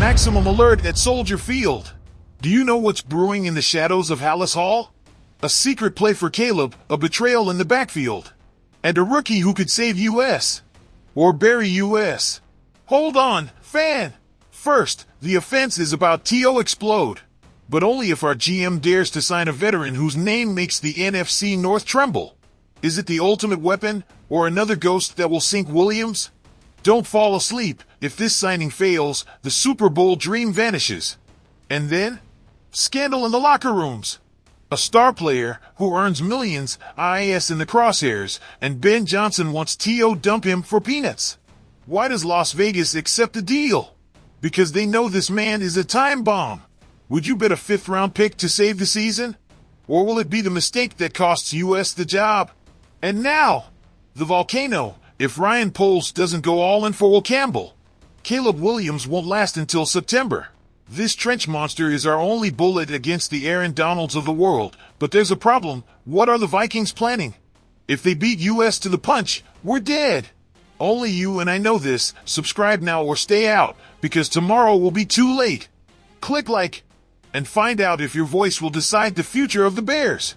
Maximum alert at Soldier Field. Do you know what's brewing in the shadows of Hallis Hall? A secret play for Caleb, a betrayal in the backfield, and a rookie who could save US. Or bury US. Hold on, fan! First, the offense is about to explode. But only if our GM dares to sign a veteran whose name makes the NFC North tremble. Is it the ultimate weapon, or another ghost that will sink Williams? Don't fall asleep. If this signing fails, the Super Bowl dream vanishes. And then? Scandal in the locker rooms. A star player who earns millions is in the crosshairs, and Ben Johnson wants to dump him for peanuts. Why does Las Vegas accept the deal? Because they know this man is a time bomb. Would you bet a 5th-round pick to save the season? Or will it be the mistake that costs US the job? And now, the volcano. If Ryan Poles doesn't go all in for Campbell, Caleb Williams won't last until September. This trench monster is our only bullet against the Aaron Donalds of the world. But there's a problem. What are the Vikings planning? If they beat US to the punch, we're dead. Only you and I know this. Subscribe now or stay out, because tomorrow will be too late. Click like and find out if your voice will decide the future of the Bears.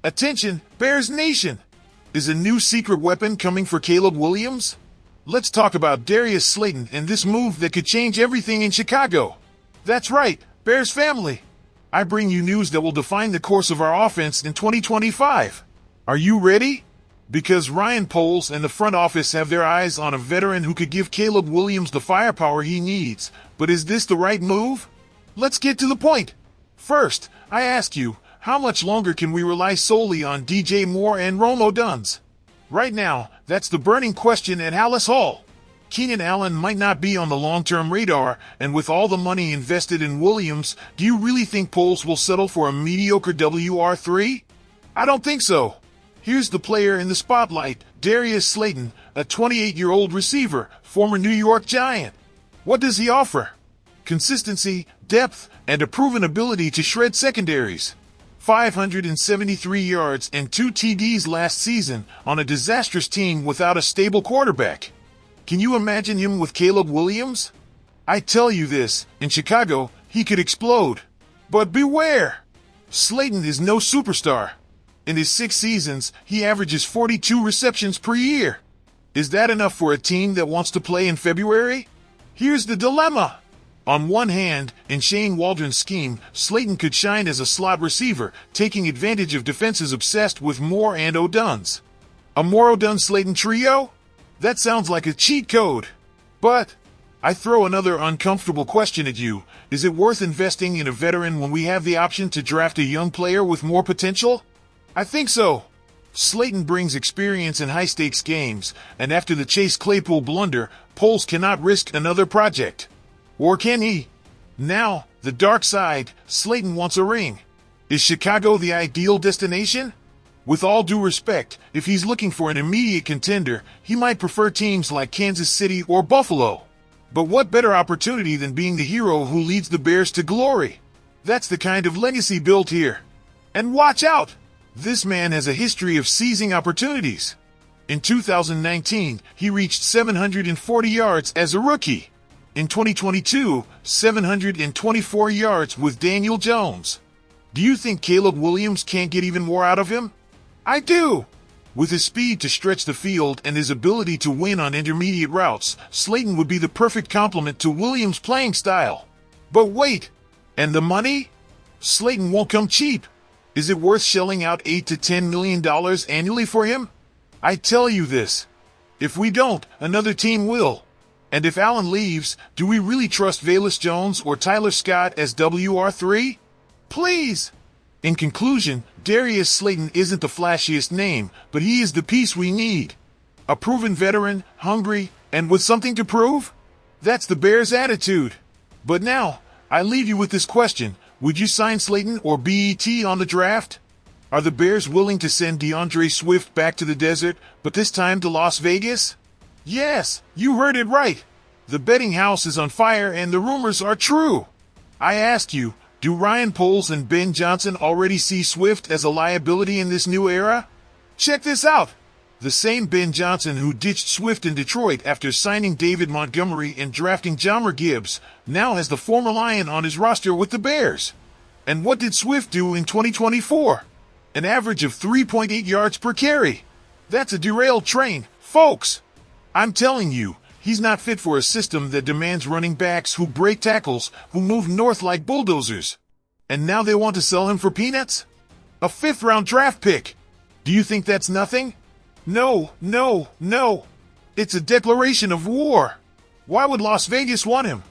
Attention, Bears Nation! Is a new secret weapon coming for Caleb Williams? Let's talk about Darius Slayton and this move that could change everything in Chicago. That's right, Bears family. I bring you news that will define the course of our offense in 2025. Are you ready? Because Ryan Poles and the front office have their eyes on a veteran who could give Caleb Williams the firepower he needs. But is this the right move? Let's get to the point. First, I ask you, how much longer can we rely solely on DJ Moore and Rome Odunze? Right now, that's the burning question at Hallis Hall. Keenan Allen might not be on the long-term radar, and with all the money invested in Williams, do you really think Poles will settle for a mediocre WR3? I don't think so. Here's the player in the spotlight, Darius Slayton, a 28-year-old receiver, former New York Giant. What does he offer? Consistency, depth, and a proven ability to shred secondaries. 573 yards and 2 TDs last season on a disastrous team without a stable quarterback. Can you imagine him with Caleb Williams? I tell you this, in Chicago, he could explode. But beware! Slayton is no superstar. In his 6 seasons, he averages 42 receptions per year. Is that enough for a team that wants to play in February? Here's the dilemma. On one hand, in Shane Waldron's scheme, Slayton could shine as a slot receiver, taking advantage of defenses obsessed with Moore and Odunze. A Moore-Odunze-Slayton trio? That sounds like a cheat code. But I throw another uncomfortable question at you. Is it worth investing in a veteran when we have the option to draft a young player with more potential? I think so. Slayton brings experience in high-stakes games, and after the Chase Claypool blunder, Poles cannot risk another project. Or can he? Now, the dark side, Slayton wants a ring. Is Chicago the ideal destination? With all due respect, if he's looking for an immediate contender, he might prefer teams like Kansas City or Buffalo. But what better opportunity than being the hero who leads the Bears to glory? That's the kind of legacy built here. And watch out! This man has a history of seizing opportunities. In 2019, he reached 740 yards as a rookie. In 2022, 724 yards with Daniel Jones. Do you think Caleb Williams can't get even more out of him? I do! With his speed to stretch the field and his ability to win on intermediate routes, Slayton would be the perfect complement to Williams' playing style. But wait! And the money? Slayton won't come cheap. Is it worth shelling out $8 to $10 million annually for him? I tell you this. If we don't, another team will. And if Allen leaves, do we really trust Velus Jones or Tyler Scott as WR3? Please! In conclusion, Darius Slayton isn't the flashiest name, but he is the piece we need. A proven veteran, hungry, and with something to prove? That's the Bears' attitude. But now, I leave you with this question. Would you sign Slayton or BET on the draft? Are the Bears willing to send DeAndre Swift back to the desert, but this time to Las Vegas? Yes, you heard it right. The betting house is on fire and the rumors are true. I ask you, do Ryan Poles and Ben Johnson already see Swift as a liability in this new era? Check this out. The same Ben Johnson who ditched Swift in Detroit after signing David Montgomery and drafting Jahmyr Gibbs now has the former Lion on his roster with the Bears. And what did Swift do in 2024? An average of 3.8 yards per carry. That's a derailed train, folks. I'm telling you, he's not fit for a system that demands running backs who break tackles, who move north like bulldozers. And now they want to sell him for peanuts? A fifth-round draft pick. Do you think that's nothing? No, no, no. It's a declaration of war. Why would Las Vegas want him?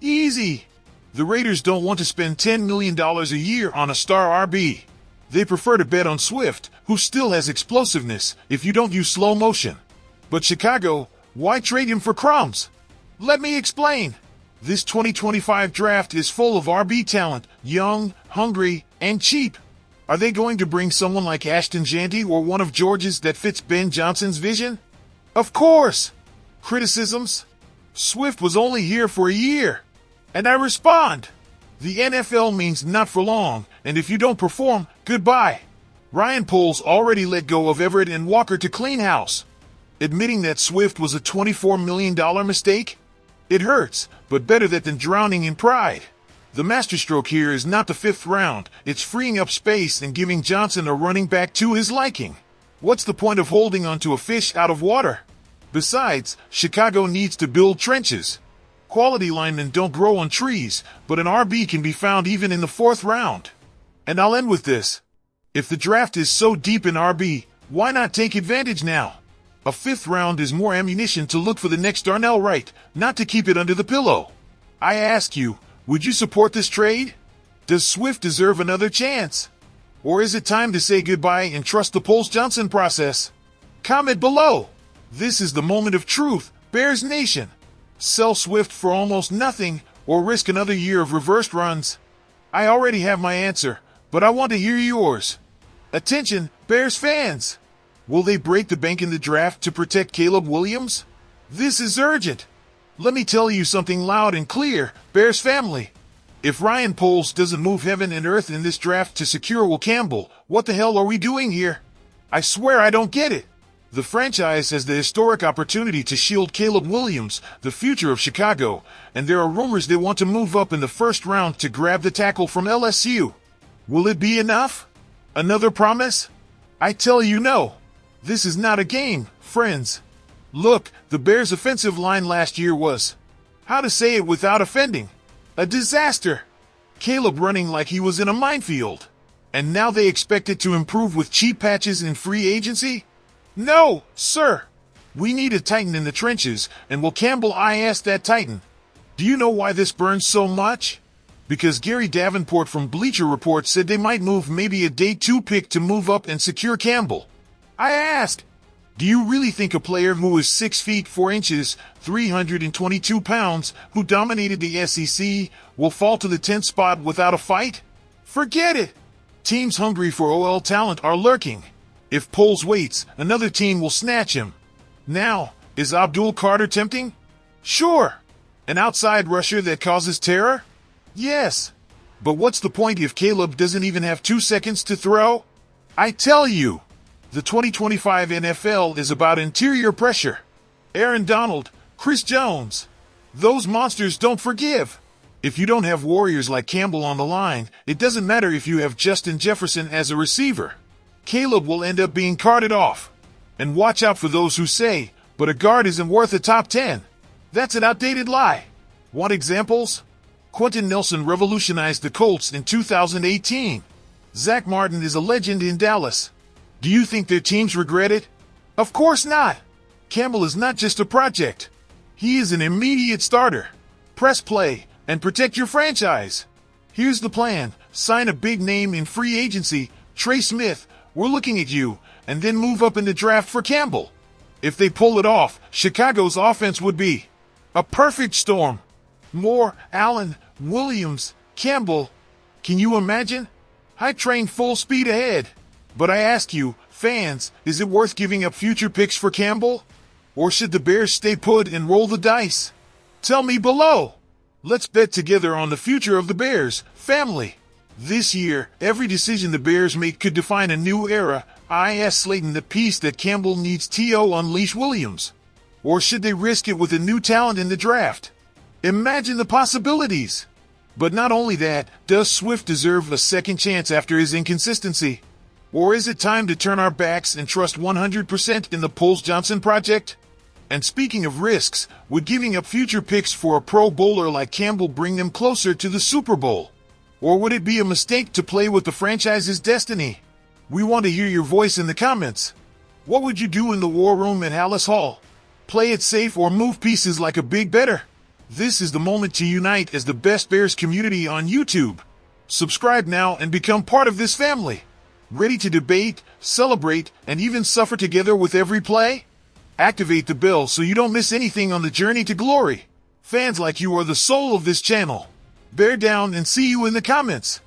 Easy. The Raiders don't want to spend $10 million a year on a star RB. They prefer to bet on Swift, who still has explosiveness if you don't use slow motion. But Chicago, why trade him for crumbs? Let me explain. This 2025 draft is full of RB talent, young, hungry, and cheap. Are they going to bring someone like Ashton Janty or one of George's that fits Ben Johnson's vision? Of course! Criticisms? Swift was only here for a year. And I respond. The NFL means not for long, and if you don't perform, goodbye. Ryan Poles already let go of Everett and Walker to clean house. Admitting that Swift was a $24 million mistake? It hurts, but better that than drowning in pride. The masterstroke here is not the fifth round, it's freeing up space and giving Johnson a running back to his liking. What's the point of holding onto a fish out of water? Besides, Chicago needs to build trenches. Quality linemen don't grow on trees, but an RB can be found even in the fourth round. And I'll end with this. If the draft is so deep in RB, why not take advantage now? A fifth round is more ammunition to look for the next Darnell Wright, not to keep it under the pillow. I ask you, would you support this trade? Does Swift deserve another chance? Or is it time to say goodbye and trust the Poles Johnson process? Comment below. This is the moment of truth, Bears Nation. Sell Swift for almost nothing, or risk another year of reversed runs? I already have my answer, but I want to hear yours. Attention, Bears fans! Will they break the bank in the draft to protect Caleb Williams? This is urgent. Let me tell you something loud and clear, Bears family. If Ryan Poles doesn't move heaven and earth in this draft to secure Will Campbell, what the hell are we doing here? I swear I don't get it. The franchise has the historic opportunity to shield Caleb Williams, the future of Chicago, and there are rumors they want to move up in the first round to grab the tackle from LSU. Will it be enough? Another promise? I tell you no. This is not a game, friends. Look, the Bears' offensive line last year was, how to say it without offending, a disaster. Caleb running like he was in a minefield. And now they expect it to improve with cheap patches in free agency? No, sir. We need a titan in the trenches, and Will Campbell is that titan. Do you know why this burns so much? Because Gary Davenport from Bleacher Report said they might move maybe a day 2 pick to move up and secure Campbell. I asked, do you really think a player who is 6 feet 4 inches, 322 pounds, who dominated the SEC, will fall to the 10th spot without a fight? Forget it! Teams hungry for OL talent are lurking. If Poles waits, another team will snatch him. Now, is Abdul Carter tempting? Sure. An outside rusher that causes terror? Yes. But what's the point if Caleb doesn't even have 2 seconds to throw? I tell you. The 2025 NFL is about interior pressure. Aaron Donald, Chris Jones. Those monsters don't forgive. If you don't have warriors like Campbell on the line, it doesn't matter if you have Justin Jefferson as a receiver. Caleb will end up being carted off. And watch out for those who say, but a guard isn't worth a top 10. That's an outdated lie. Want examples? Quentin Nelson revolutionized the Colts in 2018. Zach Martin is a legend in Dallas. Do you think their teams regret it? Of course not. Campbell is not just a project. He is an immediate starter. Press play and protect your franchise. Here's the plan. Sign a big name in free agency, Trey Smith, we're looking at you, and then move up in the draft for Campbell. If they pull it off, Chicago's offense would be a perfect storm. Moore, Allen, Williams, Campbell. Can you imagine? Hype train full speed ahead. But I ask you, fans, is it worth giving up future picks for Campbell? Or should the Bears stay put and roll the dice? Tell me below. Let's bet together on the future of the Bears, family. This year, every decision the Bears make could define a new era. I asked Slayton the piece that Campbell needs to unleash Williams. Or should they risk it with a new talent in the draft? Imagine the possibilities. But not only that, does Swift deserve a second chance after his inconsistency? Or is it time to turn our backs and trust 100% in the Poles-Johnson project? And speaking of risks, would giving up future picks for a Pro Bowler like Campbell bring them closer to the Super Bowl? Or would it be a mistake to play with the franchise's destiny? We want to hear your voice in the comments. What would you do in the war room at Hallis Hall? Play it safe or move pieces like a big better? This is the moment to unite as the best Bears community on YouTube. Subscribe now and become part of this family. Ready to debate, celebrate, and even suffer together with every play? Activate the bell so you don't miss anything on the journey to glory. Fans like you are the soul of this channel. Bear down and see you in the comments.